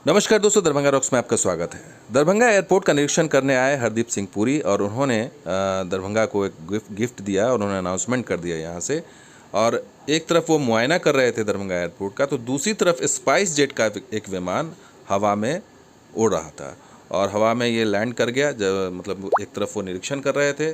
नमस्कार दोस्तों, दरभंगा रॉक्स में आपका स्वागत है। दरभंगा एयरपोर्ट का निरीक्षण करने आए हरदीप सिंह पुरी और उन्होंने दरभंगा को एक गिफ्ट दिया और उन्होंने अनाउंसमेंट कर दिया यहाँ से। और एक तरफ वो मुआयना कर रहे थे दरभंगा एयरपोर्ट का, तो दूसरी तरफ स्पाइस जेट का एक विमान हवा में उड़ रहा था और हवा में ये लैंड कर गया। मतलब एक तरफ वो निरीक्षण कर रहे थे,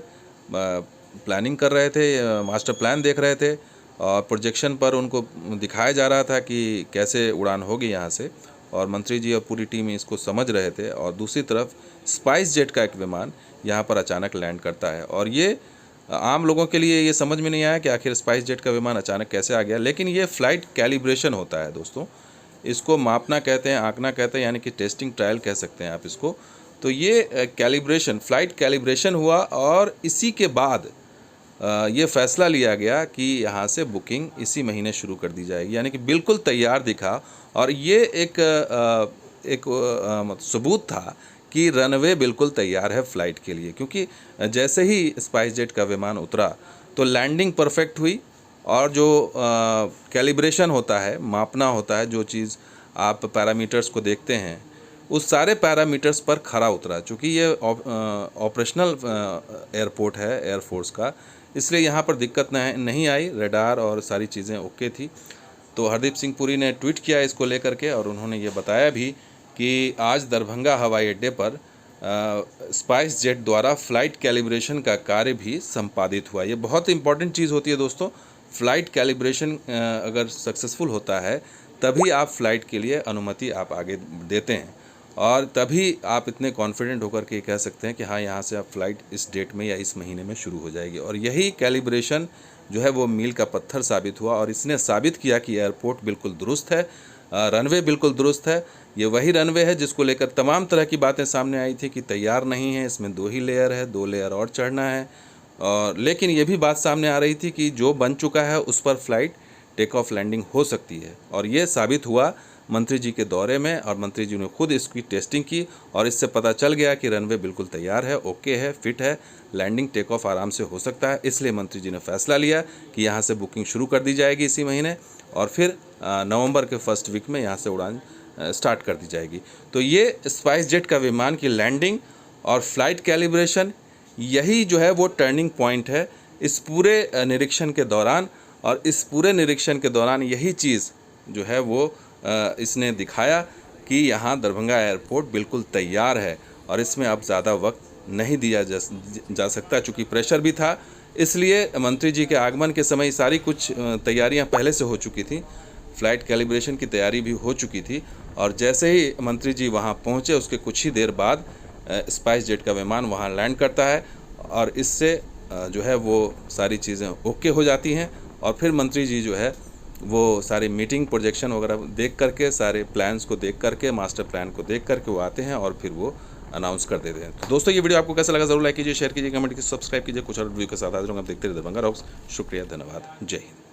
प्लानिंग कर रहे थे, मास्टर प्लान देख रहे थे और प्रोजेक्शन पर उनको दिखाया जा रहा था कि कैसे उड़ान होगी यहाँ से, और मंत्री जी और पूरी टीम इसको समझ रहे थे। और दूसरी तरफ स्पाइस जेट का एक विमान यहाँ पर अचानक लैंड करता है और ये आम लोगों के लिए ये समझ में नहीं आया कि आखिर स्पाइस जेट का विमान अचानक कैसे आ गया। लेकिन ये फ़्लाइट कैलिब्रेशन होता है दोस्तों, इसको मापना कहते हैं, आंकना कहते हैं, यानी कि टेस्टिंग ट्रायल कह सकते हैं आप इसको। तो ये कैलिब्रेशन, फ़्लाइट कैलिब्रेशन हुआ और इसी के बाद ये फ़ैसला लिया गया कि यहाँ से बुकिंग इसी महीने शुरू कर दी जाएगी, यानी कि बिल्कुल तैयार दिखा। और ये एक सबूत था कि रनवे बिल्कुल तैयार है फ़्लाइट के लिए, क्योंकि जैसे ही स्पाइस जेट का विमान उतरा तो लैंडिंग परफेक्ट हुई और जो कैलिब्रेशन होता है, मापना होता है, जो चीज़ आप पैरामीटर्स को देखते हैं उस सारे पैरामीटर्स पर खरा उतरा। चूँकि ये ऑपरेशनल एयरपोर्ट है एयरफोर्स का, इसलिए यहाँ पर दिक्कत नहीं आई, रडार और सारी चीज़ें ओके थी। तो हरदीप सिंह पुरी ने ट्वीट किया इसको लेकर के और उन्होंने ये बताया भी कि आज दरभंगा हवाई अड्डे पर स्पाइस जेट द्वारा फ़्लाइट कैलिब्रेशन का कार्य भी संपादित हुआ। ये बहुत इंपॉर्टेंट चीज़ होती है दोस्तों। फ़्लाइट कैलिब्रेशन अगर सक्सेसफुल होता है तभी आप फ़्लाइट के लिए अनुमति आप आगे देते हैं और तभी आप इतने कॉन्फिडेंट होकर के कह सकते हैं कि हाँ, यहाँ से आप फ़्लाइट इस डेट में या इस महीने में शुरू हो जाएगी। और यही कैलिब्रेशन जो है वो मील का पत्थर साबित हुआ और इसने साबित किया कि एयरपोर्ट बिल्कुल दुरुस्त है, रनवे बिल्कुल दुरुस्त है। ये वही रनवे है जिसको लेकर तमाम तरह की बातें सामने आई थी कि तैयार नहीं है, इसमें 2 ही लेयर है, 2 लेयर और चढ़ना है। और लेकिन ये भी बात सामने आ रही थी कि जो बन चुका है उस पर फ़्लाइट टेक ऑफ लैंडिंग हो सकती है। और ये साबित हुआ मंत्री जी के दौरे में और मंत्री जी ने खुद इसकी टेस्टिंग की और इससे पता चल गया कि रनवे बिल्कुल तैयार है, ओके है, फिट है, लैंडिंग टेक ऑफ आराम से हो सकता है। इसलिए मंत्री जी ने फैसला लिया कि यहाँ से बुकिंग शुरू कर दी जाएगी इसी महीने और फिर नवंबर के फर्स्ट वीक में यहाँ से उड़ान स्टार्ट कर दी जाएगी। तो ये स्पाइस जेट का विमान की लैंडिंग और फ्लाइट कैलिब्रेशन, यही जो है वो टर्निंग पॉइंट है इस पूरे निरीक्षण के दौरान। और इस पूरे निरीक्षण के दौरान यही चीज़ जो है वो इसने दिखाया कि यहाँ दरभंगा एयरपोर्ट बिल्कुल तैयार है और इसमें अब ज़्यादा वक्त नहीं दिया जा सकता। चूँकि प्रेशर भी था, इसलिए मंत्री जी के आगमन के समय सारी कुछ तैयारियां पहले से हो चुकी थी, फ़्लाइट कैलिब्रेशन की तैयारी भी हो चुकी थी। और जैसे ही मंत्री जी वहाँ पहुँचे उसके कुछ ही देर बाद स्पाइस जेट का विमान वहाँ लैंड करता है और इससे जो है वो सारी चीज़ें ओके हो जाती हैं। और फिर मंत्री जी जो है वो सारी मीटिंग प्रोजेक्शन वगैरह देख करके, सारे प्लान्स को देख करके, मास्टर प्लान को देख करके वो आते हैं और फिर वो अनाउंस कर देते हैं। तो दोस्तों, ये वीडियो आपको कैसा लगा ज़रूर लाइक कीजिए, शेयर कीजिए, कमेंट कीजिए, सब्सक्राइब कीजिए। कुछ और वीडियो के साथ हाजिर होंगे, आप देखते रहिए दरभंगा रॉक्स। शुक्रिया, धन्यवाद, जय हिंद।